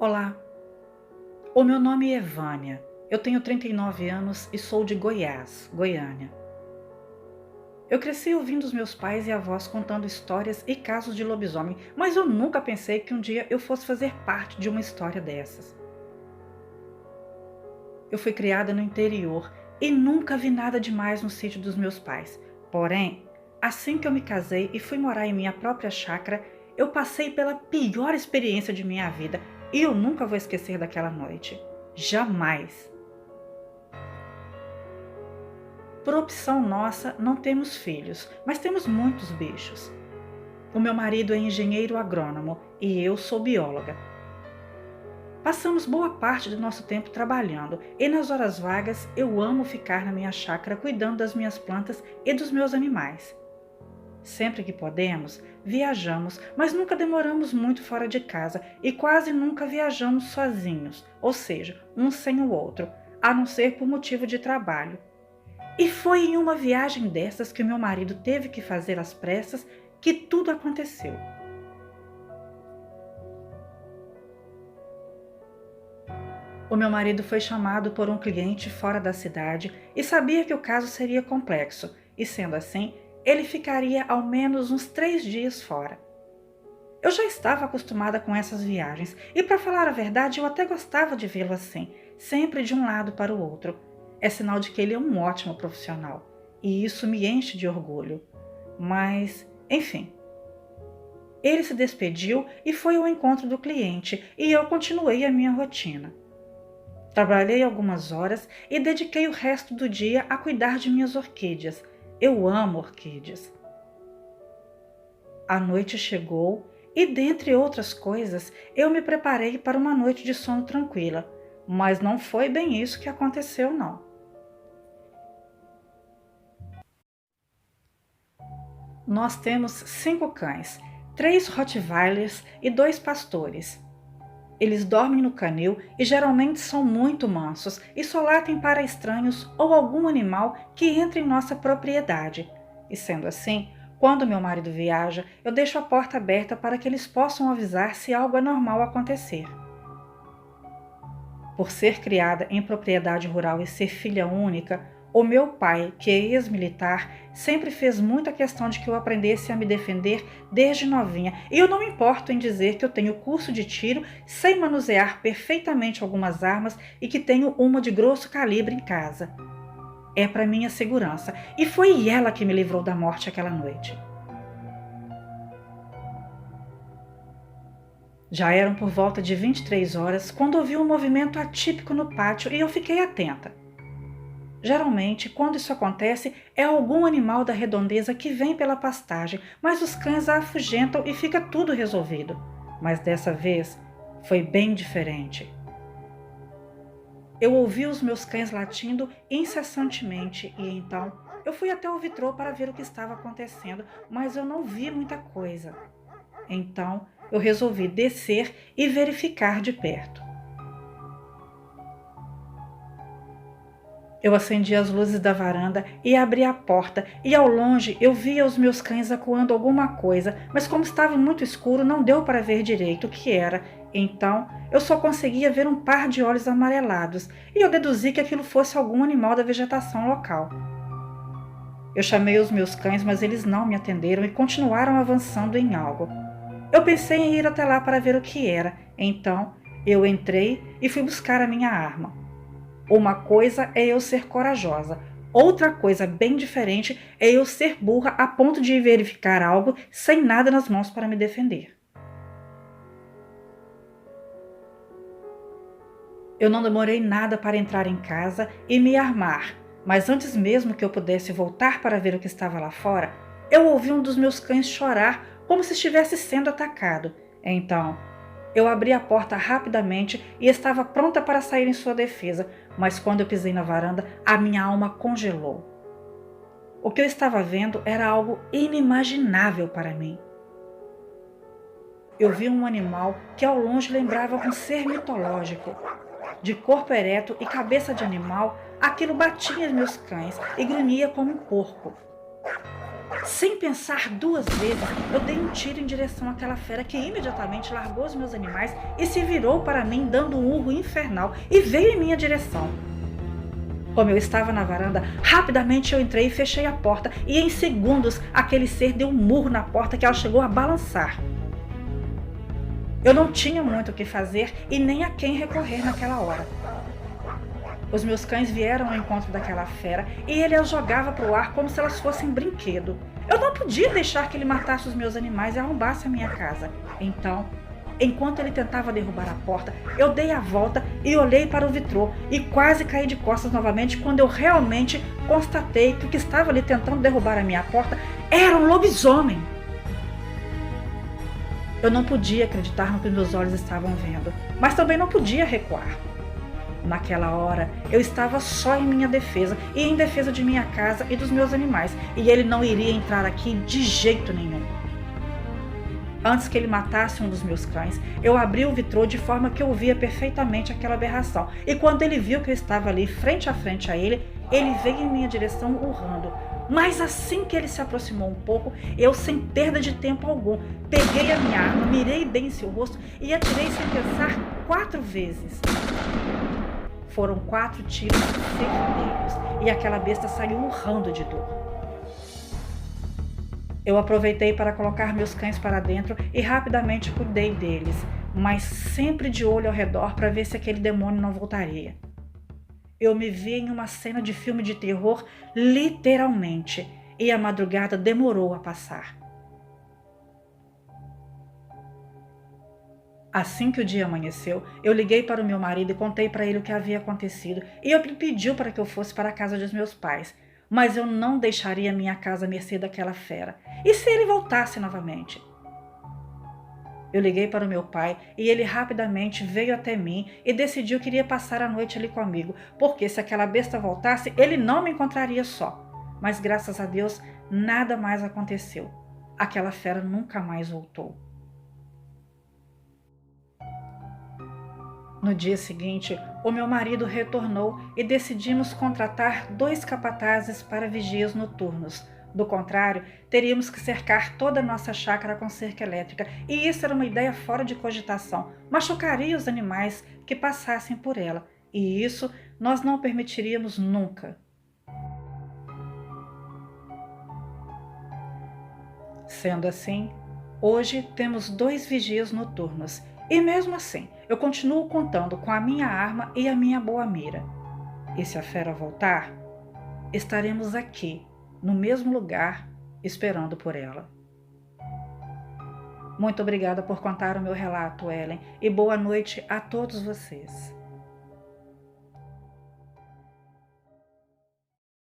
Olá, o meu nome é Vânia. Eu tenho 39 anos e sou de Goiás, Goiânia. Eu cresci ouvindo os meus pais e avós contando histórias e casos de lobisomem, mas eu nunca pensei que um dia eu fosse fazer parte de uma história dessas. Eu fui criada no interior e nunca vi nada demais no sítio dos meus pais. Porém, assim que eu me casei e fui morar em minha própria chácara, eu passei pela pior experiência de minha vida e eu nunca vou esquecer daquela noite. Jamais! Por opção nossa, não temos filhos, mas temos muitos bichos. O meu marido é engenheiro agrônomo e eu sou bióloga. Passamos boa parte do nosso tempo trabalhando e nas horas vagas eu amo ficar na minha chácara cuidando das minhas plantas e dos meus animais. Sempre que podemos, viajamos, mas nunca demoramos muito fora de casa e quase nunca viajamos sozinhos, ou seja, um sem o outro, a não ser por motivo de trabalho. E foi em uma viagem dessas que o meu marido teve que fazer às pressas que tudo aconteceu. O meu marido foi chamado por um cliente fora da cidade e sabia que o caso seria complexo, e sendo assim, ele ficaria ao menos uns 3 dias fora. Eu já estava acostumada com essas viagens e, para falar a verdade, eu até gostava de vê-lo assim, sempre de um lado para o outro. É sinal de que ele é um ótimo profissional, e isso me enche de orgulho. Mas, enfim. Ele se despediu e foi ao encontro do cliente, e eu continuei a minha rotina. Trabalhei algumas horas e dediquei o resto do dia a cuidar de minhas orquídeas. Eu amo orquídeas. A noite chegou e, dentre outras coisas, eu me preparei para uma noite de sono tranquila, mas não foi bem isso que aconteceu, não. Nós temos 5 cães, 3 Rottweilers e 2 pastores. Eles dormem no canil e geralmente são muito mansos e só latem para estranhos ou algum animal que entre em nossa propriedade. E sendo assim, quando meu marido viaja, eu deixo a porta aberta para que eles possam avisar se algo anormal acontecer. Por ser criada em propriedade rural e ser filha única, o meu pai, que é ex-militar, sempre fez muita questão de que eu aprendesse a me defender desde novinha, e eu não me importo em dizer que eu tenho curso de tiro, sei manusear perfeitamente algumas armas e que tenho uma de grosso calibre em casa. É para minha segurança, e foi ela que me livrou da morte aquela noite. Já eram por volta de 23 horas quando ouvi um movimento atípico no pátio e eu fiquei atenta. Geralmente, quando isso acontece, é algum animal da redondeza que vem pela pastagem, mas os cães a afugentam e fica tudo resolvido. Mas dessa vez, foi bem diferente. Eu ouvi os meus cães latindo incessantemente e então eu fui até o vitrô para ver o que estava acontecendo, mas eu não vi muita coisa. Então, eu resolvi descer e verificar de perto. Eu acendi as luzes da varanda e abri a porta, e ao longe eu via os meus cães acuando alguma coisa, mas como estava muito escuro não deu para ver direito o que era. Então eu só conseguia ver um par de olhos amarelados, e eu deduzi que aquilo fosse algum animal da vegetação local. Eu chamei os meus cães, mas eles não me atenderam e continuaram avançando em algo. Eu pensei em ir até lá para ver o que era, então eu entrei e fui buscar a minha arma. Uma coisa é eu ser corajosa, outra coisa bem diferente é eu ser burra a ponto de verificar algo sem nada nas mãos para me defender. Eu não demorei nada para entrar em casa e me armar, mas antes mesmo que eu pudesse voltar para ver o que estava lá fora, eu ouvi um dos meus cães chorar como se estivesse sendo atacado. Então, eu abri a porta rapidamente e estava pronta para sair em sua defesa, mas quando eu pisei na varanda, a minha alma congelou. O que eu estava vendo era algo inimaginável para mim. Eu vi um animal que ao longe lembrava um ser mitológico. De corpo ereto e cabeça de animal, aquilo batia em meus cães e grunhia como um porco. Sem pensar duas vezes, eu dei um tiro em direção àquela fera que imediatamente largou os meus animais e se virou para mim dando um urro infernal e veio em minha direção. Como eu estava na varanda, rapidamente eu entrei e fechei a porta e em segundos aquele ser deu um murro na porta que ela chegou a balançar. Eu não tinha muito o que fazer e nem a quem recorrer naquela hora. Os meus cães vieram ao encontro daquela fera e ele as jogava para o ar como se elas fossem brinquedo. Eu não podia deixar que ele matasse os meus animais e arrombasse a minha casa. Então, enquanto ele tentava derrubar a porta, eu dei a volta e olhei para o vitrô e quase caí de costas novamente quando eu realmente constatei que o que estava ali tentando derrubar a minha porta era um lobisomem. Eu não podia acreditar no que meus olhos estavam vendo, mas também não podia recuar. Naquela hora, eu estava só em minha defesa e em defesa de minha casa e dos meus animais, e ele não iria entrar aqui de jeito nenhum. Antes que ele matasse um dos meus cães, eu abri o vitrô de forma que eu via perfeitamente aquela aberração, e quando ele viu que eu estava ali frente a frente a ele veio em minha direção urrando. Mas assim que ele se aproximou um pouco, eu, sem perda de tempo algum, peguei a minha arma, mirei bem em seu rosto e atirei sem pensar 4 vezes. Foram 4 tiros certeiros e aquela besta saiu urrando de dor. Eu aproveitei para colocar meus cães para dentro e rapidamente cuidei deles, mas sempre de olho ao redor para ver se aquele demônio não voltaria. Eu me vi em uma cena de filme de terror, literalmente, e a madrugada demorou a passar. Assim que o dia amanheceu, eu liguei para o meu marido e contei para ele o que havia acontecido, e ele pediu para que eu fosse para a casa dos meus pais, mas eu não deixaria minha casa à mercê daquela fera. E se ele voltasse novamente? Eu liguei para o meu pai e ele rapidamente veio até mim e decidiu que iria passar a noite ali comigo, porque se aquela besta voltasse, ele não me encontraria só. Mas graças a Deus, nada mais aconteceu. Aquela fera nunca mais voltou. No dia seguinte, o meu marido retornou e decidimos contratar 2 capatazes para vigias noturnos. Do contrário, teríamos que cercar toda a nossa chácara com cerca elétrica, e isso era uma ideia fora de cogitação, machucaria os animais que passassem por ela, e isso nós não permitiríamos nunca. Sendo assim, hoje temos 2 vigias noturnos, e mesmo assim, eu continuo contando com a minha arma e a minha boa mira. E se a fera voltar, estaremos aqui, no mesmo lugar, esperando por ela. Muito obrigada por contar o meu relato, Ellen, e boa noite a todos vocês.